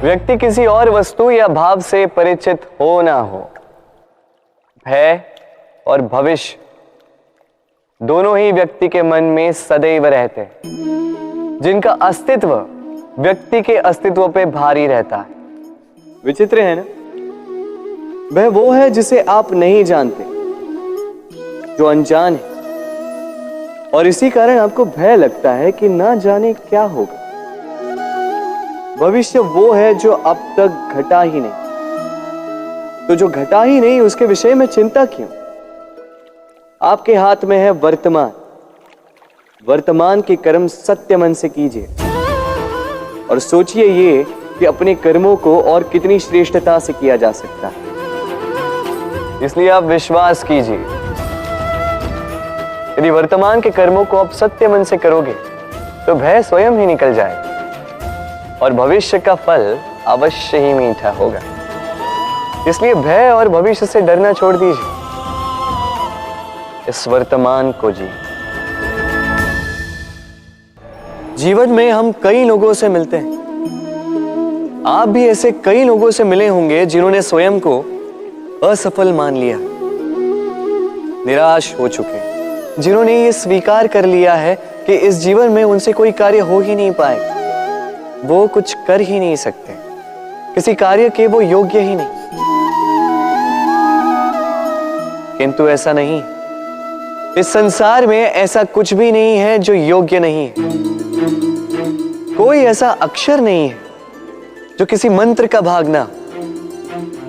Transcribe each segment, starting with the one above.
व्यक्ति किसी और वस्तु या भाव से परिचित हो ना हो, भय और भविष्य दोनों ही व्यक्ति के मन में सदैव रहते हैं, जिनका अस्तित्व व्यक्ति के अस्तित्व पे भारी रहता है। विचित्र है ना? वह वो है जिसे आप नहीं जानते, जो अनजान है, और इसी कारण आपको भय लगता है कि ना जाने क्या होगा। भविष्य वो है जो अब तक घटा ही नहीं, तो जो घटा ही नहीं उसके विषय में चिंता क्यों? आपके हाथ में है वर्तमान। वर्तमान के कर्म सत्य मन से कीजिए और सोचिए ये कि अपने कर्मों को और कितनी श्रेष्ठता से किया जा सकता है। इसलिए आप विश्वास कीजिए, यदि वर्तमान के कर्मों को आप सत्य मन से करोगे तो भय स्वयं ही निकल जाएगा और भविष्य का फल अवश्य ही मीठा होगा। इसलिए भय और भविष्य से डरना छोड़ दीजिए, इस वर्तमान को जी। जीवन में हम कई लोगों से मिलते हैं। आप भी ऐसे कई लोगों से मिले होंगे जिन्होंने स्वयं को असफल मान लिया, निराश हो चुके, जिन्होंने ये स्वीकार कर लिया है कि इस जीवन में उनसे कोई कार्य हो ही नहीं पाएगा, वो कुछ कर ही नहीं सकते, किसी कार्य के वो योग्य ही नहीं। किंतु ऐसा नहीं, इस संसार में ऐसा कुछ भी नहीं है जो योग्य नहीं है। कोई ऐसा अक्षर नहीं है जो किसी मंत्र का भाग ना,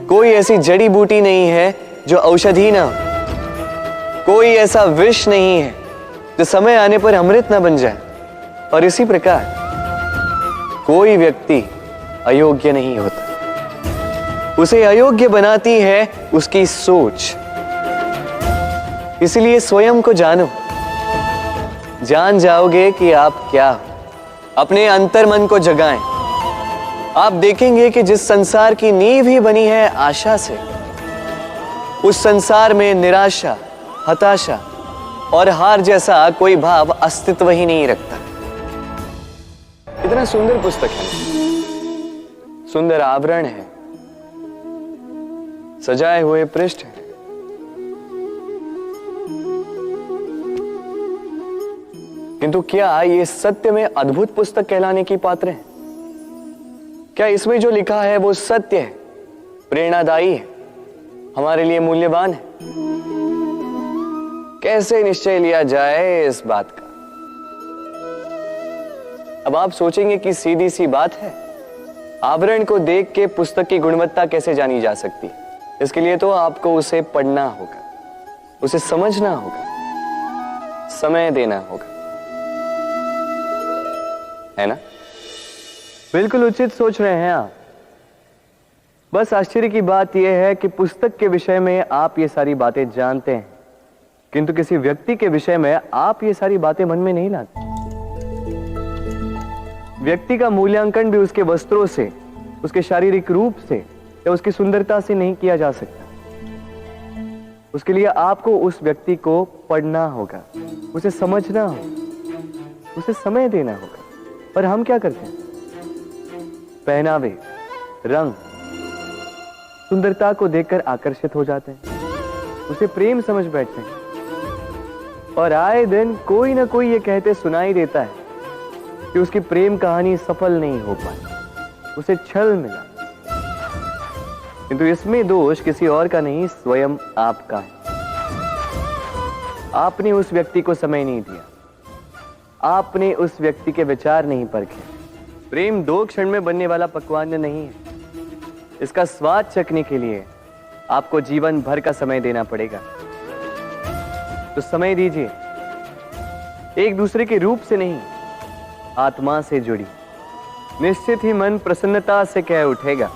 कोई ऐसी जड़ी बूटी नहीं है जो औषधि ना, कोई ऐसा विष नहीं है जो समय आने पर अमृत ना बन जाए। और इसी प्रकार कोई व्यक्ति अयोग्य नहीं होता, उसे अयोग्य बनाती है उसकी सोच। इसलिए स्वयं को जानो, जान जाओगे कि आप क्या हो। अपने अंतर मन को जगाएं। आप देखेंगे कि जिस संसार की नींव ही बनी है आशा से, उस संसार में निराशा, हताशा और हार जैसा कोई भाव अस्तित्व ही नहीं रखता। इतना सुंदर पुस्तक है, सुंदर आवरण है, सजाए हुए पृष्ठ है, किंतु क्या ये सत्य में अद्भुत पुस्तक कहलाने की पात्र है? क्या इसमें जो लिखा है वो सत्य है, प्रेरणादायी है, हमारे लिए मूल्यवान है? कैसे निश्चय लिया जाए इस बात का? अब आप सोचेंगे कि सीधी सी बात है, आवरण को देख के पुस्तक की गुणवत्ता कैसे जानी जा सकती? इसके लिए तो आपको उसे पढ़ना होगा, उसे समझना होगा, समय देना होगा, है ना? बिल्कुल उचित सोच रहे हैं आप। बस आश्चर्य की बात यह है कि पुस्तक के विषय में आप ये सारी बातें जानते हैं, किंतु किसी व्यक्ति के विषय में आप ये सारी बातें मन में नहीं लाते। व्यक्ति का मूल्यांकन भी उसके वस्त्रों से, उसके शारीरिक रूप से या उसकी सुंदरता से नहीं किया जा सकता। उसके लिए आपको उस व्यक्ति को पढ़ना होगा, उसे समझना होगा, उसे समय देना होगा। पर हम क्या करते हैं? पहनावे, रंग, सुंदरता को देखकर आकर्षित हो जाते हैं, उसे प्रेम समझ बैठते हैं और आए दिन कोई ना कोई ये कहते सुनाई देता है कि उसकी प्रेम कहानी सफल नहीं हो पाई, उसे छल मिला। किंतु इसमें दोष किसी और का नहीं, स्वयं आपका है। आपने उस व्यक्ति को समय नहीं दिया, आपने उस व्यक्ति के विचार नहीं परखे। प्रेम 2 क्षण में बनने वाला पकवान नहीं है, इसका स्वाद चखने के लिए आपको जीवन भर का समय देना पड़ेगा। तो समय दीजिए, एक दूसरे के रूप से नहीं, आत्मा से जुड़ी, निश्चित ही मन प्रसन्नता से कह उठेगा,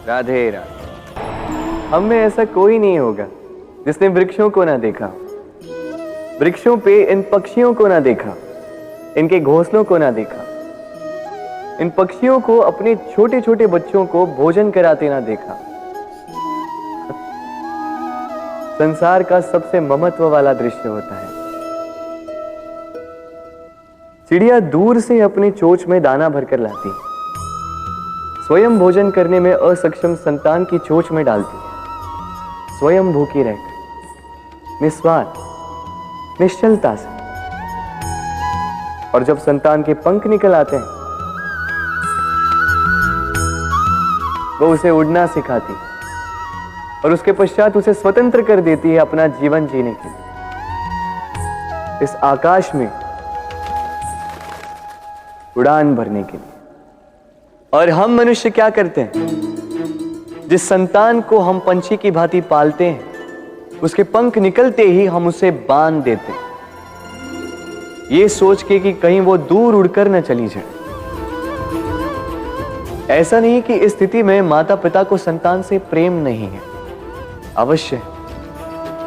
राधे राधे। हम में ऐसा कोई नहीं होगा जिसने वृक्षों को ना देखा, वृक्षों पे इन पक्षियों को ना देखा, इनके घोंसलों को ना देखा, इन पक्षियों को अपने छोटे छोटे बच्चों को भोजन कराते ना देखा। संसार का सबसे ममत्व वाला दृश्य होता है। चिड़िया दूर से अपने चोंच में दाना भरकर लाती, स्वयं भोजन करने में असक्षम संतान की चोंच में डालती है, स्वयं भूखी रहकर निस्वार्थ निश्चलता से। और जब संतान के पंख निकल आते हैं, वो उसे उड़ना सिखाती और उसके पश्चात उसे स्वतंत्र कर देती है अपना जीवन जीने के लिए, इस आकाश में उड़ान भरने के लिए। और हम मनुष्य क्या करते हैं? जिस संतान को हम पंछी की भांति पालते हैं, उसके पंख निकलते ही हम उसे बांध देते हैं, ये सोच के कि कहीं वो दूर उड़कर न चली जाए। ऐसा नहीं कि इस स्थिति में माता पिता को संतान से प्रेम नहीं है, अवश्य है।